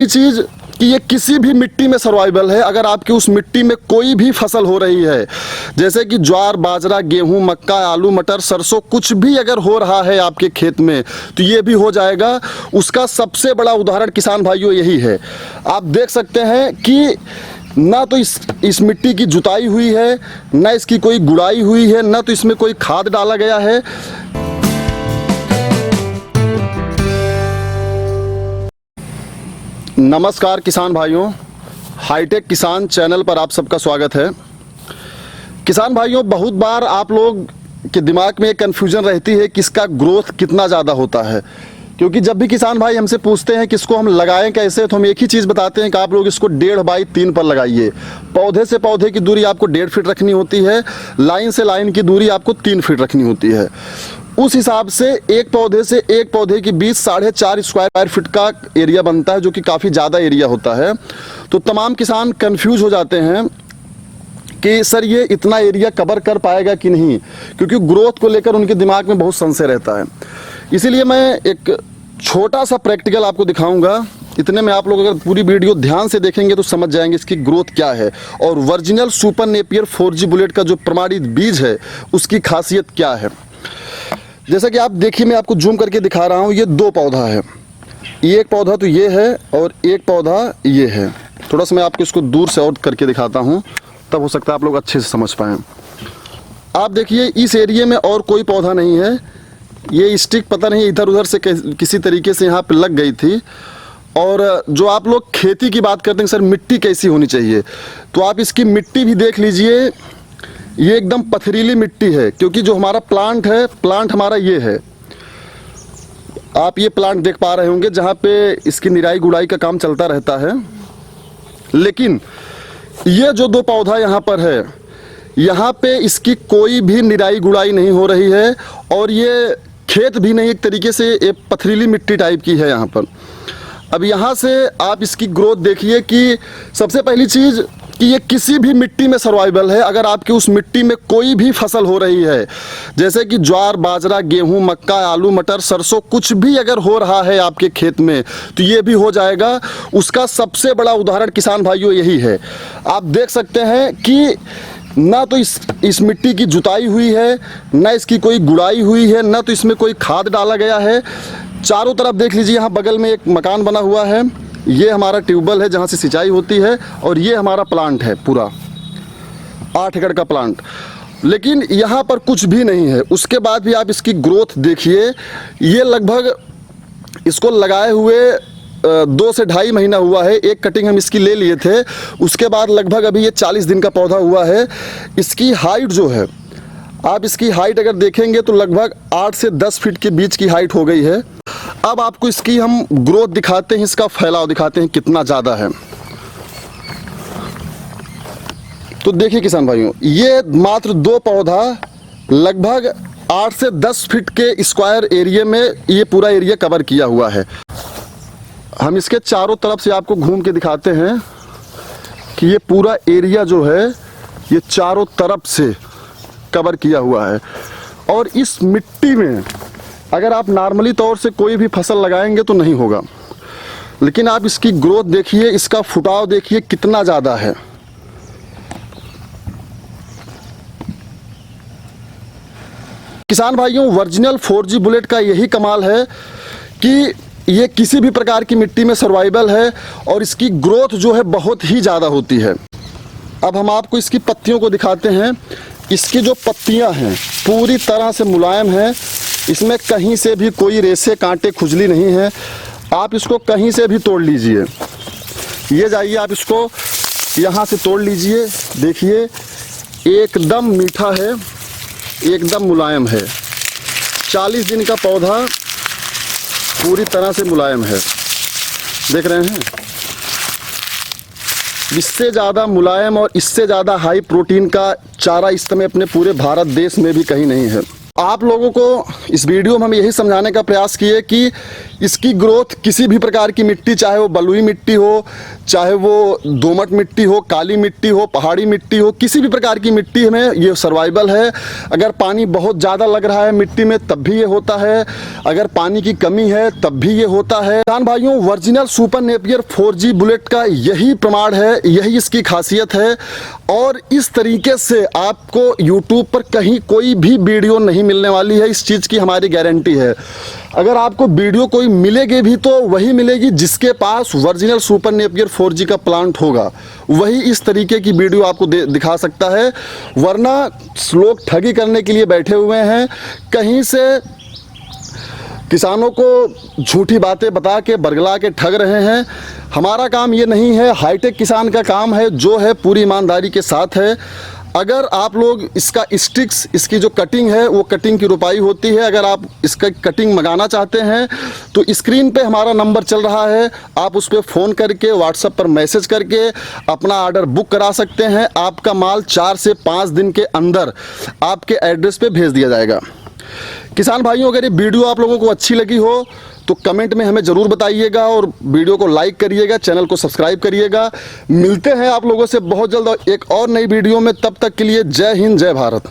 चीज कि ये किसी भी मिट्टी में सर्वाइवल है। अगर आपकी उस मिट्टी में कोई भी फसल हो रही है, जैसे कि ज्वार, बाजरा, गेहूं, मक्का, आलू, मटर, सरसों, कुछ भी अगर हो रहा है आपके खेत में, तो ये भी हो जाएगा। उसका सबसे बड़ा उदाहरण किसान भाइयों यही है। आप देख सकते हैं कि ना तो इस मिट्टी की जुताई हुई है, ना इसकी कोई गुड़ाई हुई है, ना तो इसमें कोई खाद डाला गया है। नमस्कार किसान भाइयों, हाईटेक किसान चैनल पर आप सबका स्वागत है। किसान भाइयों, बहुत बार आप लोग के दिमाग में एक कन्फ्यूजन रहती है कि इसका ग्रोथ कितना ज़्यादा होता है, क्योंकि जब भी किसान भाई हमसे पूछते हैं कि इसको हम लगाएं कैसे, तो हम एक ही चीज़ बताते हैं कि आप लोग इसको 1.5 बाई 3 पर लगाइए। पौधे से पौधे की दूरी आपको 1.5 फीट रखनी होती है, लाइन से लाइन की दूरी आपको 3 फीट रखनी होती है। उस हिसाब से एक पौधे से एक पौधे के बीच 4.5 स्क्वायर फीट का एरिया बनता है, जो कि काफ़ी ज़्यादा एरिया होता है। तो तमाम किसान कंफ्यूज हो जाते हैं कि सर ये इतना एरिया कवर कर पाएगा कि नहीं, क्योंकि ग्रोथ को लेकर उनके दिमाग में बहुत संशय रहता है। इसीलिए मैं एक छोटा सा प्रैक्टिकल आपको दिखाऊंगा। इतने में आप लोग अगर पूरी वीडियो ध्यान से देखेंगे तो समझ जाएंगे इसकी ग्रोथ क्या है और original super Napier 4G bullet का जो प्रमाणित बीज है उसकी खासियत क्या है। जैसा कि आप देखिए, मैं आपको जूम करके दिखा रहा हूँ। ये 2 पौधा है, ये एक पौधा तो ये है और एक पौधा ये है। थोड़ा सा मैं आपको इसको दूर से और करके दिखाता हूँ, तब हो सकता है आप लोग अच्छे से समझ पाएँ। आप देखिए, इस एरिया में और कोई पौधा नहीं है। ये स्टिक पता नहीं इधर उधर से किसी तरीके से यहाँ पे लग गई थी। और जो आप लोग खेती की बात करते हैं सर मिट्टी कैसी होनी चाहिए, तो आप इसकी मिट्टी भी देख लीजिए। ये एकदम पथरीली मिट्टी है, क्योंकि जो हमारा प्लांट है, प्लांट हमारा ये है। आप ये प्लांट देख पा रहे होंगे जहाँ पे इसकी निराई गुड़ाई का काम चलता रहता है। लेकिन ये जो 2 पौधा यहाँ पर है, यहाँ पे इसकी कोई भी निराई गुड़ाई नहीं हो रही है और ये खेत भी नहीं, एक तरीके से एक पथरीली मिट्टी टाइप की है यहाँ पर। अब यहाँ से आप इसकी ग्रोथ देखिए कि सबसे पहली चीज़ कि ये किसी भी मिट्टी में सर्वाइवल है। अगर आपकी उस मिट्टी में कोई भी फसल हो रही है, जैसे कि ज्वार, बाजरा, गेहूं, मक्का, आलू, मटर, सरसों, कुछ भी अगर हो रहा है आपके खेत में, तो ये भी हो जाएगा। उसका सबसे बड़ा उदाहरण किसान भाइयों यही है। आप देख सकते हैं कि ना तो इस मिट्टी की जुताई हुई है, ना इसकी कोई गुड़ाई हुई है, ना तो इसमें कोई खाद डाला गया है। चारों तरफ देख लीजिए, यहाँ बगल में एक मकान बना हुआ है। ये हमारा ट्यूबवेल है जहाँ से सिंचाई होती है और ये हमारा प्लांट है, पूरा 8 एकड़ का प्लांट। लेकिन यहाँ पर कुछ भी नहीं है। उसके बाद भी आप इसकी ग्रोथ देखिए। ये लगभग इसको लगाए हुए 2 से 2.5 महीना हुआ है। एक कटिंग हम इसकी ले लिए थे, उसके बाद लगभग अभी ये 40 दिन का पौधा हुआ है। इसकी हाइट जो है, आप इसकी हाइट अगर देखेंगे तो लगभग 8 से 10 फीट के बीच की हाइट हो गई है। अब आपको इसकी हम ग्रोथ दिखाते हैं, इसका फैलाव दिखाते हैं कितना ज़्यादा है। तो देखिए किसान भाइयों, ये मात्र 2 पौधा लगभग 8 से 10 फीट के स्क्वायर एरिया में ये पूरा एरिया कवर किया हुआ है। हम इसके चारों तरफ से आपको घूम के दिखाते हैं कि ये पूरा एरिया जो है ये चारों तरफ से कवर किया हुआ है। और इस मिट्टी में अगर आप नॉर्मली तौर से कोई भी फसल लगाएंगे तो नहीं होगा, लेकिन आप इसकी ग्रोथ देखिए, इसका फुटाव देखिए कितना ज़्यादा है। किसान भाइयों, ओरिजिनल 4G बुलेट का यही कमाल है कि ये किसी भी प्रकार की मिट्टी में सर्वाइवल है और इसकी ग्रोथ जो है बहुत ही ज़्यादा होती है। अब हम आपको इसकी पत्तियों को दिखाते हैं। इसकी जो पत्तियां हैं पूरी तरह से मुलायम हैं, इसमें कहीं से भी कोई रेशे, कांटे, खुजली नहीं है। आप इसको कहीं से भी तोड़ लीजिए, ये जाइए आप इसको यहाँ से तोड़ लीजिए। देखिए एकदम मीठा है, एकदम मुलायम है। 40 दिन का पौधा पूरी तरह से मुलायम है, देख रहे हैं। इससे ज़्यादा मुलायम और इससे ज़्यादा हाई प्रोटीन का चारा इस समय अपने पूरे भारत देश में भी कहीं नहीं है। आप लोगों को इस वीडियो में हम यही समझाने का प्रयास किए कि इसकी ग्रोथ किसी भी प्रकार की मिट्टी, चाहे वो बलुई मिट्टी हो, चाहे वो दोमट मिट्टी हो, काली मिट्टी हो, पहाड़ी मिट्टी हो, किसी भी प्रकार की मिट्टी में ये सर्वाइवल है। अगर पानी बहुत ज़्यादा लग रहा है मिट्टी में तब भी ये होता है, अगर पानी की कमी है तब भी ये होता है। किसान भाइयों, original super Napier 4G bullet का यही प्रमाण है, यही इसकी खासियत है। और इस तरीके से आपको यूट्यूब पर कहीं कोई भी वीडियो नहीं मिलने वाली है, इस चीज़ की हमारी गारंटी है। अगर आपको वीडियो कोई मिलेगी भी तो वही मिलेगी जिसके पास ओरिजिनल सुपर नेपियर 4G का प्लांट होगा, वही इस तरीके की वीडियो आपको दिखा सकता है। वरना लोग ठगी करने के लिए बैठे हुए हैं, कहीं से किसानों को झूठी बातें बता के बरगला के ठग रहे हैं। हमारा काम ये नहीं है, हाईटेक किसान का काम है, जो है पूरी ईमानदारी के साथ है। अगर आप लोग इसका स्टिक्स, इसकी जो कटिंग है वो कटिंग की रुपाई होती है, अगर आप इसका कटिंग मंगाना चाहते हैं तो स्क्रीन पे हमारा नंबर चल रहा है, आप उस पर फ़ोन करके व्हाट्सएप पर मैसेज करके अपना ऑर्डर बुक करा सकते हैं। आपका माल 4 से 5 दिन के अंदर आपके एड्रेस पे भेज दिया जाएगा। किसान भाइयों, अगर ये वीडियो आप लोगों को अच्छी लगी हो तो कमेंट में हमें ज़रूर बताइएगा और वीडियो को लाइक करिएगा, चैनल को सब्सक्राइब करिएगा। मिलते हैं आप लोगों से बहुत जल्द एक और नई वीडियो में, तब तक के लिए जय हिंद, जय भारत।